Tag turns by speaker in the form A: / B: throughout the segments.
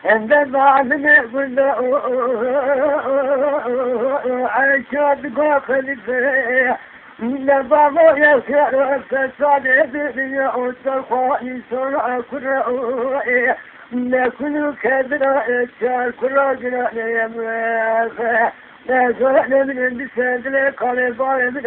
A: and then the window I shot the go for the never more yes, I saw everything also for you, so I could never get it, I could there's what living in the center, call it boy, and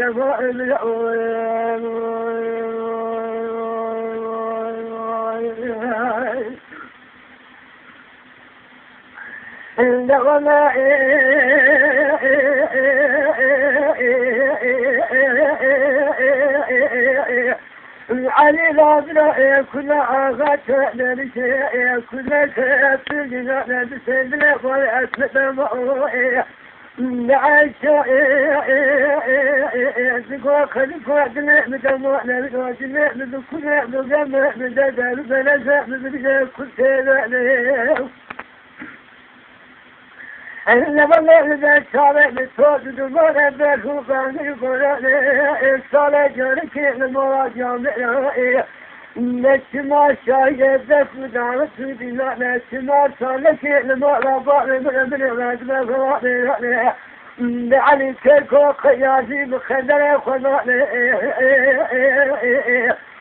A: علي لا كل عافات للشيء كل شيء تجينا بسبب ولا أسمع نعيش تقول خليك وعدنا مدموعنا مدوجنا مدكنا مدمع مددل بلزق مدرجة كل شيء أنا والله إذا صار بتوجد دموع بشوف عن القرآن صار جارك المراجع مرائي نسمع شايف بس مدعوة بنا نسمع صالك المراجع من علي كيكو قياسي بخدر خضر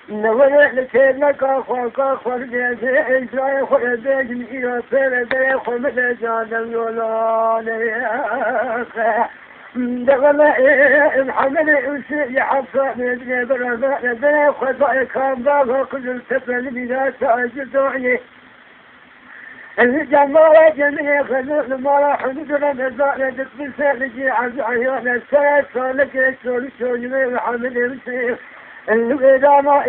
A: نوري لك أخوك جازي إجراء خلدك إلى فردك خمد جادم يولاني دغل الحمل أسي حفظ من برغة لدي خطأ كان بابا كل سفل بلا تأجدوني الجمال جميع خلوق المرا حدود رمضان تتبسى لجي عز عيون السيد صالك يسول شوني وحمل أسي الإدامة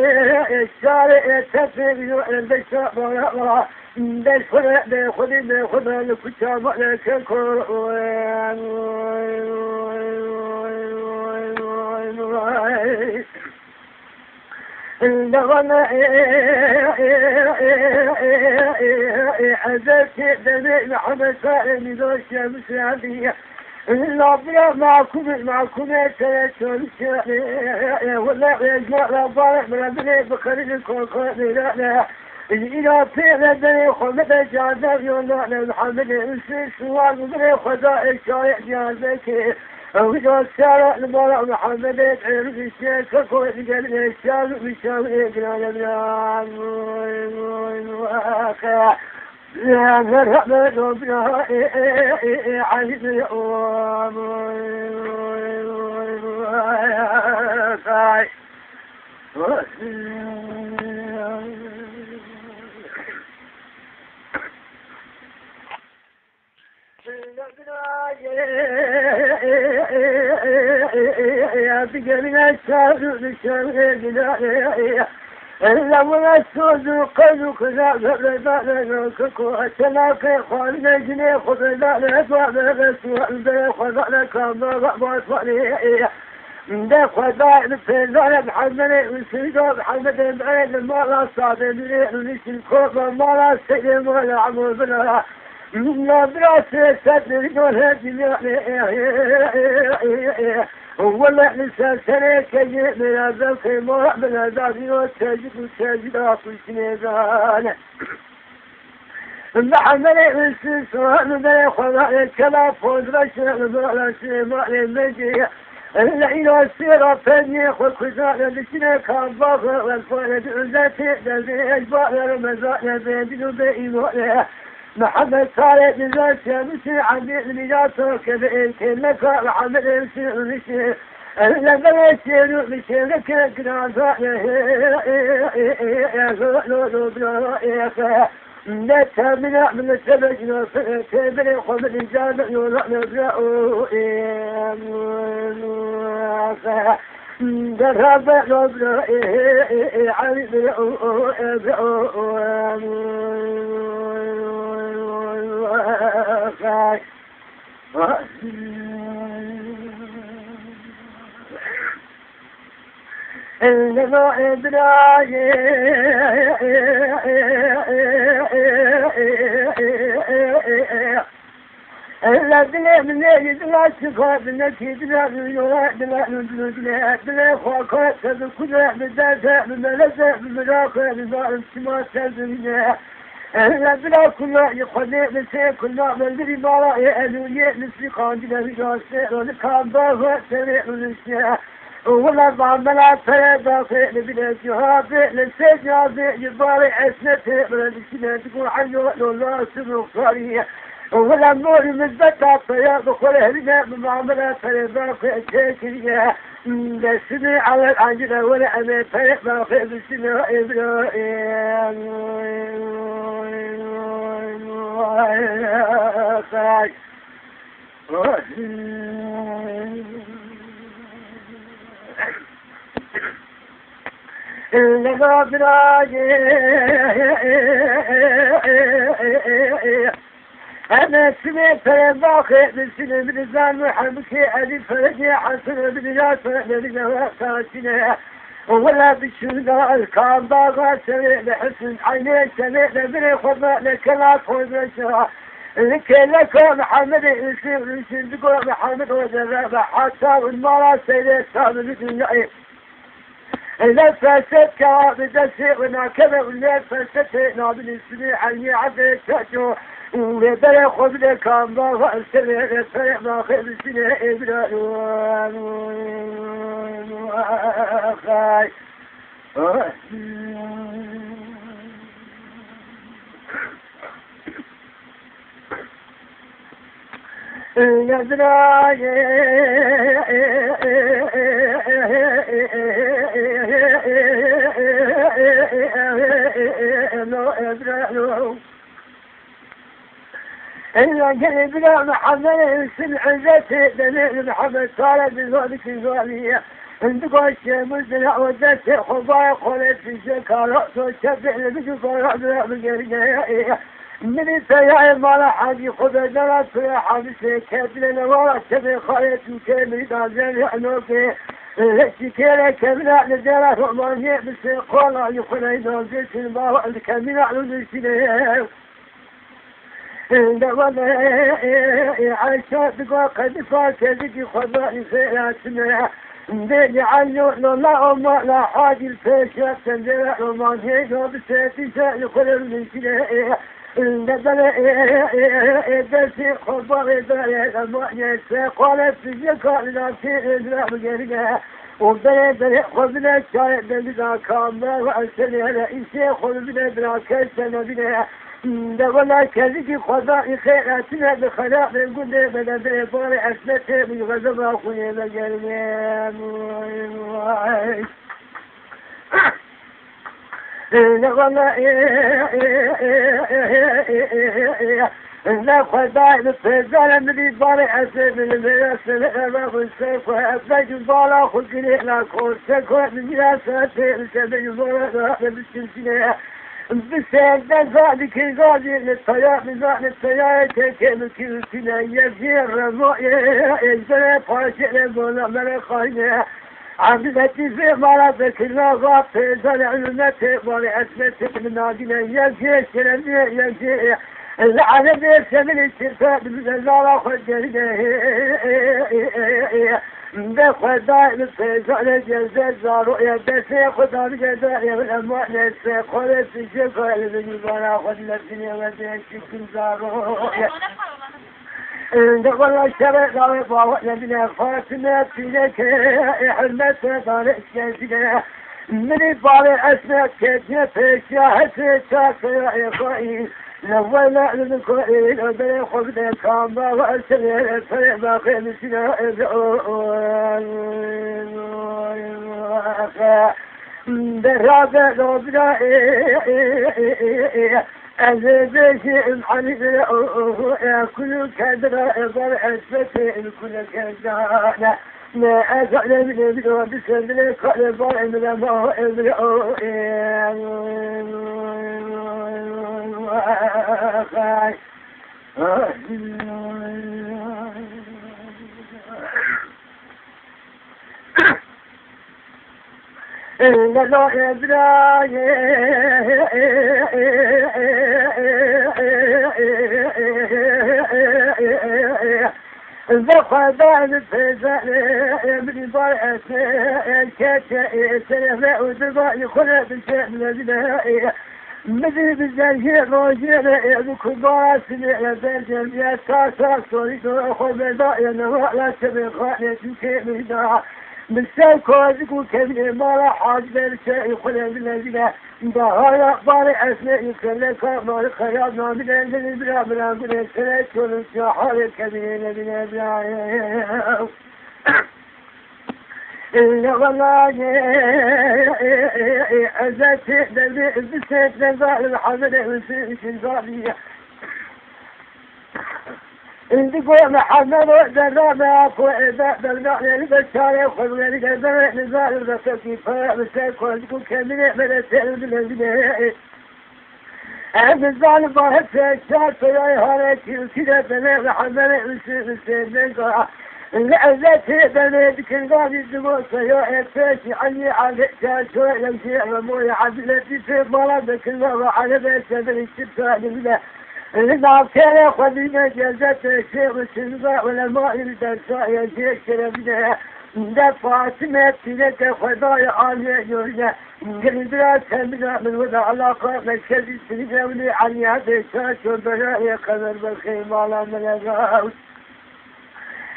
A: الشارع تفير البشاء وراء بيخذ الكتاب لك النغمة حزتي دمي محمد سائل ذو الشمس عبية الأبيض معكم يتلاشون ولا يجمع الأبارح من أبني بخرج الكوكوين لا إذا فعلا بني خمد جازب يولا محمد السيس وابني خدا الشارع جازك وإذا سارع المرأة محمد تعرف الشيء كوكو قلب الشام بشاوي قلال بلان يا مرحبا ربنا عيد اليوم يا بقلنا الشارع بشاوي لما السود قلوك ذا بلدان كوكو أتلاقي خالنا جنيه خذ ذا لأدوان الرسول بيخذ لك ما صليه دخل ذا بفزان بحمد وسيدو بحمد بعيد ما لا صادم ليش الكوبا ما لا سلم ولا عمو بلا لا براسي سدر دون هجمي ولا لسان سنك من هذا في مرح من هذا وتجد أصل سنيزان محمد السيس وهذا ذا خذ الكلام فوز رشنا المرأة سيما المجيء إلى السيرة فني خذ خزانة لسنا كان باغر والفرد عزتي ذي أجبار رمضان بيدن بإيمانه محمد صالح بذات شمسي عبيد بذاته كبئر كلك محمد السيس لما يسير بشيرك كنازا يا لا تمنع من السبجنا تبني خذ الجامع يولا نبرأ درب نبرأ علي إنما إدراجي الذين من يدلا شفاء بالنكي دلا بالولاء دلا بالولاء دلا خاكات بالكلاء بالدافع بالملزع بالمراقع بالمعرف سماء بالله الذين كلها يقضي بسيء كلها بالذي بارا يألوية نسلقان دلا بجاسة ولكان بارها سريع ونسيا ولا بعمل فريضة في لبناتها في للسجن في جبار عسنته من السنة تقول عنه الله سبحانه صاريه ولا نور مزبطة فريضة ولا هلنا بمعاملة فريضة في الشيكية للسنة على العجلة ولا أمي فريضة في السنة إنما براجي أنا سمعت باخي بالسنة من الزان وحمكي أدي فرجي حسن بن ياسر للجواب سنة ولا بالشهداء الكام باغا سمع لحسن عيني سمع لبني خضاء لكلاك وزرشا لكي لك محمد يسير يسير تقول محمد وزرابة حتى والمرا سيدي سامي بالله إذا فسدت كرابد السيء وناكبه والليل فسدت نابل السميع عني عبد تأجو ولبلا خبل كان بابا السميع لسميع ما خير السميع إبراء وخاي نبراي إلا قلبنا محمد سمع ذاتي دليل محمد صار بذلك الغالية عندك الشمس ودت خضايا قلت في شكارات وشبع لبجو فرع بالقرية من السياء مالا حاجي خذ دلات في حادثة كابلنا ورا تبي خايت وكامل دازل عنوكي الشكيلة كاملة لدلات رمانية بالسيقولا يخلي دازل سنباوة الكاملة للسنة عندما عايشة تقول قد فاكدك خضائي سيئاتنا بيجي عنه لا أم لا حاجي الفيشة تنزل رمانية وبسيتي سيقول السنة عندما دسي خضائي دليل المؤنس قالت في الجكار لنفسي إذن بجرنا وبدأ خذنا الشاي بنا كامل وأرسلنا لإنسي خذنا بنا كيسنا بنا ولا كذلك خضاء خيراتنا بخلاق نقول بنا بيطار أسنته من غزب أخوي مجرنا ولا لا خداع بالفزالة من يباري أسيب الميراس الأمام السيف وأفاج البالا خلقني لا كورسك ومن ياساتي الكبير البالا بالسلسلة بسيد ذلك غادي للطيار بذات الطيار كيكيل كيلتنا يزير رمائي يزير فاشئ لبولا ملخانية عملتي في مرضك النغاط زرع المتي مالي أسمتك من نادينا يزير شرمي يزير العالم يسمي الاتفاق من الله خدرنا بخد دائم الفيزان الجزاء رؤيا دسي خدا بجزاء والأموال نسي خلص الشفاء لبنيبانا خد لبني ودي شكل رؤيا والله الشرق غريبا ولبنا فاتنا فيك حرمتنا دارك كذنا من باري أسنك كذنا في شاهد شاكر إخوائي لولا للكوئين أبني خبنا كاما وأسنين الفريق باقي مسنا درابة لبنا أزيدك عن كل كدر إضر أثبت كل كدر ما أزعل من ابن بسبب قلب إبن ما ابن إن الله الزخبان في ابن ضيعة الكاتئ سلفاء ودباء خلق بالشأن البنائي مثل بالزنجير روجير بكبار سنة بلجم يا ساسا صريح أخو بضائي نواء لا تبقى خانة كيف داع بالسايكو ذكو كبير ما راح عجل شيء خلق بالذين بهايا باري أسماء يكلك مالك خيارنا من البلا بلا من السنة والسحار الكبير من البلا إلا والله أزات بسيط نزال الحمد والسيط الزالية تقول محمد ودرنا أكو إذا درنا للبشار يخذ للجزاء نزال البسكي فبسيط وذكو كمية من السيد الذين عند الظالم ظاهر في الشارع يا هارك كذا بنا محمد والسيط نزال العزة بنيتك الغالي الدموس يا إتفاشي عني على شوي يمشي رموي عدلتي في مرضك الله على بيت بني الشفاء لله النار كان يخذينا جازت الشيخ السنباء والماء الدرساء يا شيخ شربنا دفعت ماتلك خضايا عالية يورنا قلب لا تمنع من وضع علاقة مشكلة سنجاولي عني هذا الشاش والبناء قدر بالخيم على ملغاوت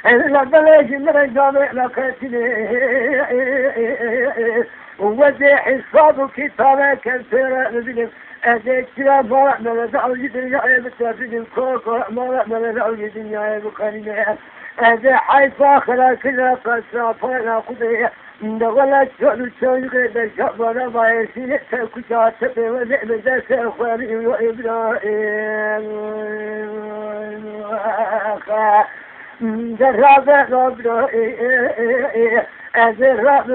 A: إلا بلاش من الجامع لقيتني ووزي حصاد كتابة كثيرة نبيل أديك كلا فرع من الدعوة الدنيا بتفيد الكوك مرع من الدعوة الدنيا بقرينة أدي حيث آخر كلا فسافرنا قضية ولا تشعر الشوق بشعبنا ما يسير كشات وزي بدس أخواني وإبراهيم جرابة ربنا أزرع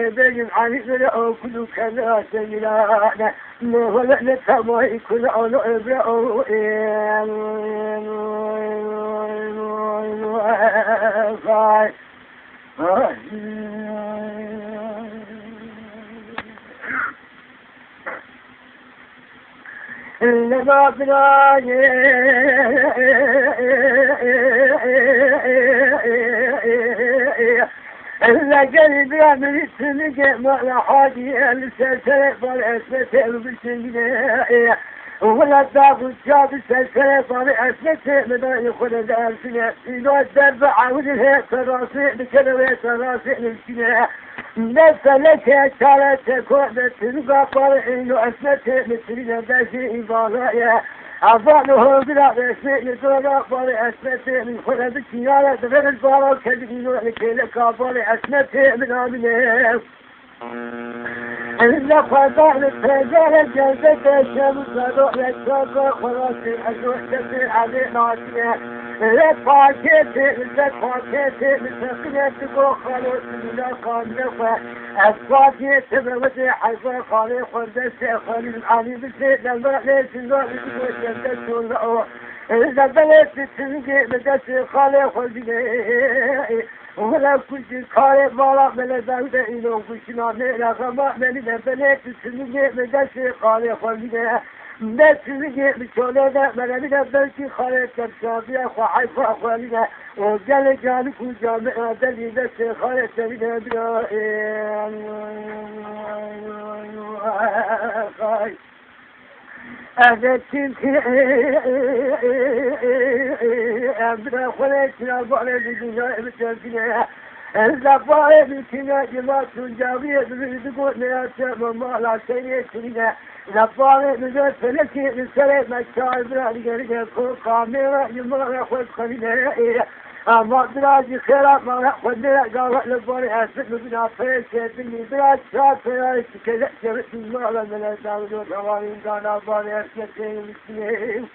A: بين علينا أو كل كنا سيلانا ولا نتماي كل أولو إبراء لما بلاي إلا قلبي من السنة ما حاجي السلسلة بالأسفة بالسنة ولا تاخذ شاب السلسلة بالأسفة بدأ يخل الأسفة إذا الدرب عاود الهيك الراسي بكلمة الراسي للسنة نفس لك شارة تكون تلقى طالعين أسفة مثلنا داشي إباغايا أظنه بلا رسمي يدور طالع أسفة من خلال السيارة غير البارة كذبين لكي لك طالع أسفة من آمنه إلا فضاء التجارة جلدة الشمس صدوء للشوق خلاصي أجوح كثير عليه ناسية لفاكيتي مستقية تقول خلوص من القانفة أسفاكيتي بمدي حيث خالي خندسي خالي العالي بسيط لما ليس النوع بسيط جلدة والرؤوة إذا بلت التنقي بدسي خالي خندسي ولا كنت خالد مالا من الزوجة إنه كشنا من الغماء من البنات السنجة بدسي خالد خالد نسنجة بشولة من البنات خالد كبشابية وحيفا خالد وجل جانك وجامع دلي دسي خالد سبيل إبراهيم أذكرك أبدا خليتنا بعد الدنيا بتسكنها الزفاية بكنا جماعة جاوية بتقول يا سلام ما لا شيء كنا زفاية بجد فلكي بسرعة مشاعر بلا رجال كل قامرة جماعة خد خلينا أما بلادي خيرات ما نأخذ لك قالت لبوني أسد بنا فيك بني بلاد شاطر كذا شبت المال من الدولة ثواني كان أباني أسكتين مسلمين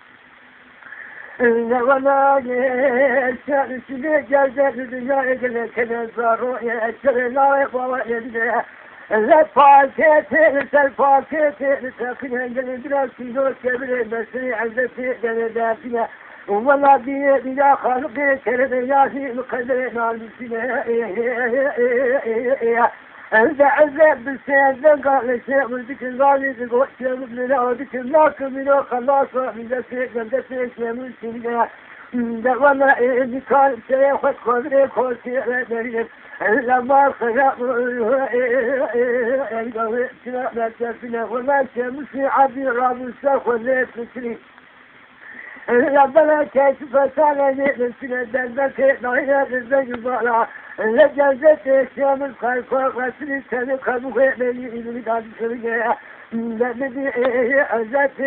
A: وما يشعر سبيل جلدة الدنيا يقول كذا رؤيا أشتري لا يبغى يدنيا الفاكهة الفاكهة لتاكلها قلب راسي لو كبر بسري عزتي قلب دافنا ولا بلا خلق كربياتي مقدرنا المسنا أنت عزب بالسيد قال شيء ولدك الغالي تقول شيء من ولدك لك من خلاص من ذلك من ذلك شيء من سنة ولا إذا كان شيء خد خبرك خد شيء لما خلق القوي لا تفنى ولا شمس عبي راب الساق والليل تسري ربنا كيف فتانا نسنا دنبك نعينا الزجبالا لجازت الشام الخلفاء غسري سنك مخيط لي إذن قاد سرقيا لنبي أزات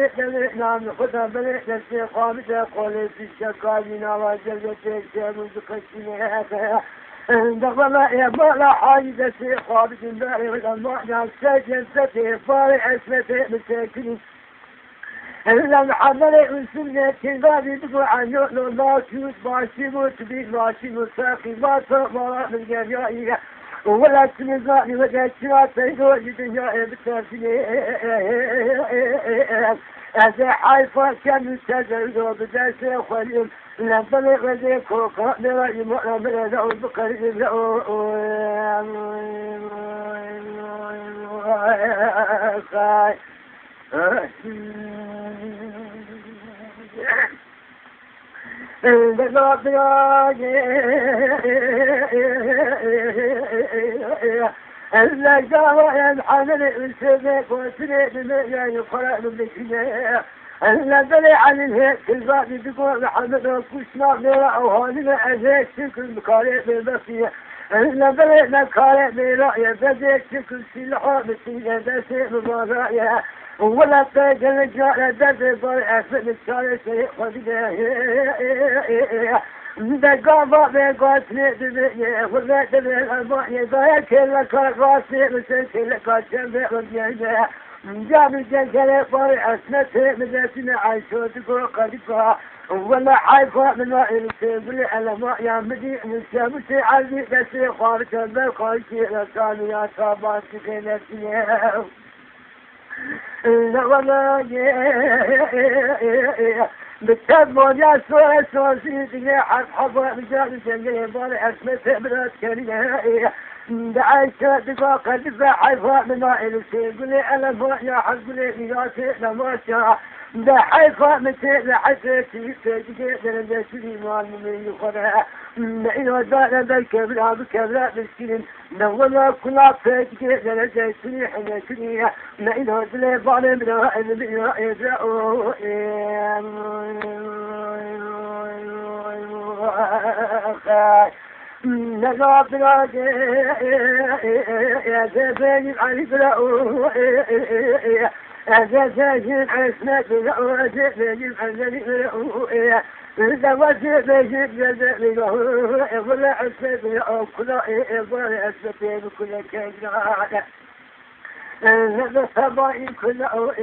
A: نعم خدا بلي نسي قامت قولي في الشكالين وجزت الشام الزقشين دخل يبالا حاجة في خارج الباري والأمانة سجن ستي فارع اسمتي مساكني لم حضر وسنة كذابي تقول عن يؤلو ناسيوت باشيموت بي ماشيموت ساقي باطا مرا من جميعي ولا تنزعني وجهتنا تيجو جدنيا بتافني هذا حيفا كان يستجل بداسي خليل لبلي غزيك وقرأني رأي مؤمن له بقريب له إلا جاوى ينحنني من سبيك وسريك من يقرأ من بكنا إلا بلي عن الهيك الباقي تقول محمد وكشنا بلا أوهاننا أزيك شكل مكاريك بالبصية إلا بلي مكاريك برأيه بديك شكل سلحة بسيئة بسيء بمرأيه ولا تاجل الجارة دبي برأيه في الشارع سيء خديه دقابة بقاتني دبيه ولا دبي الأربعية ذاك لك راسي مسلسل لك شمبي رجيه جاب الجنكلة فرع اسمته مداتنا عايشو تقول قريبها ولا حيفا من رأي السيبلي على ما يامدي من شمسي عزي بسي خارج بالخارجي لساني يا صابات كنتي لا ولا بالتبع يا سوى سوى حق حظا رجال الجنكلة فرع اسمته مدات كريمة دعيت دقاق دفاع حيفا من رائل السيقلي أنا يا حقلي مياسي لماشا دا حيفا متى حتى تيجي درجة سليمان من يخرع إنه دانا بالكبرى بكبرى بالسلم نولا كلا تيجي درجة سليحنا سليح إنه دليبان من رائل من رائل نقاط راجع يا زبين علي بلاو يا زبين عسنا بلاو زبين علي بلاو زواج زبين بلاو ولا عسنا بلاو كلا ولا عسنا كل كذا هذا صباحي كله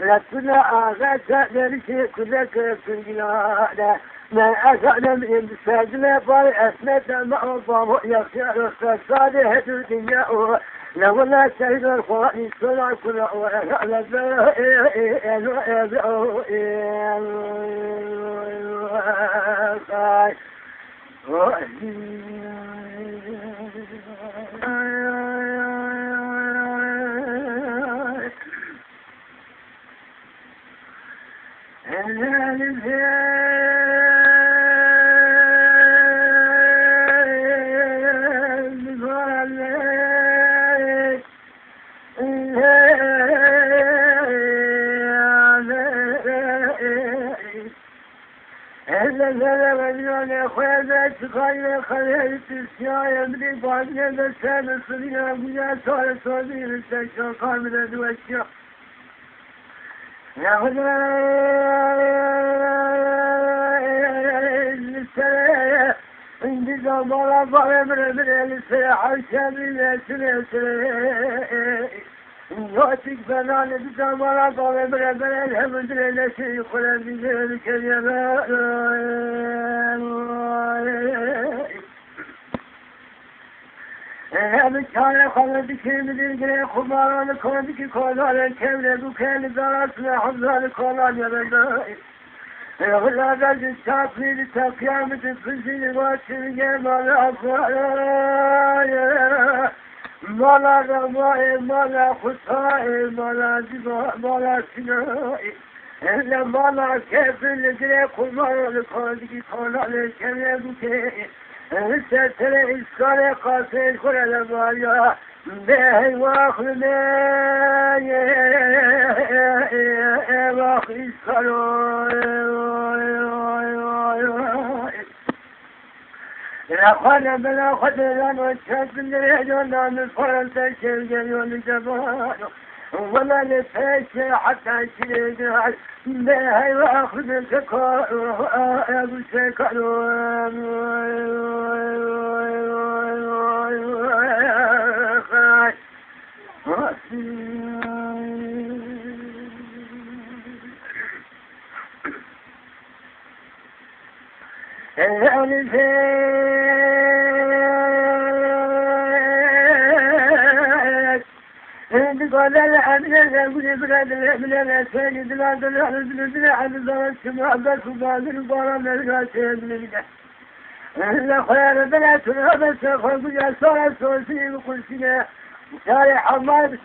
A: لا تلا غدا نرجع كلك في الجلاد ما أزعنا من سجل بار أسمت ما أضام يخير فساده الدنيا لو لا سيد الخوائي سلا كله على خير خير تسيا من بعد لسان الصديق أبويا صار صديق الشيخ قام الأدوشة يا هلا السلام بزمانا ضربنا من الساحة شاملة سلسلة نوتك بنان بزمانا ضربنا من الحمد لله شيخنا بذلك بكان خلدك من الجري خماران كونك كونان كمل بكان دراسنا حمزان كونان يا بناي ولا بعد الشافي لتقيامة الفنزين واتشرية مالا فرايا مالا رمائي مالا خطائي مالا دماء مالا سنائي إلا مالا كيف الجري خماران كونك كونان كمل بكان سترى إسكال قاسين كل المايا به واخذ واخذ إسكال لقد بلا خدرا وشهد بالرجل من فرنسا شرقا جبان ولا لفاش حتى شرقا به واخذ سكار أبو سكار قال العمل الأول بلاد الأمل الثاني بلاد الأهل بلاد السماء بس وبعد البرم الغاسين لله إلا خير بلاد الأمل سفر بجا صار السوسي وكل سنة شارع حماد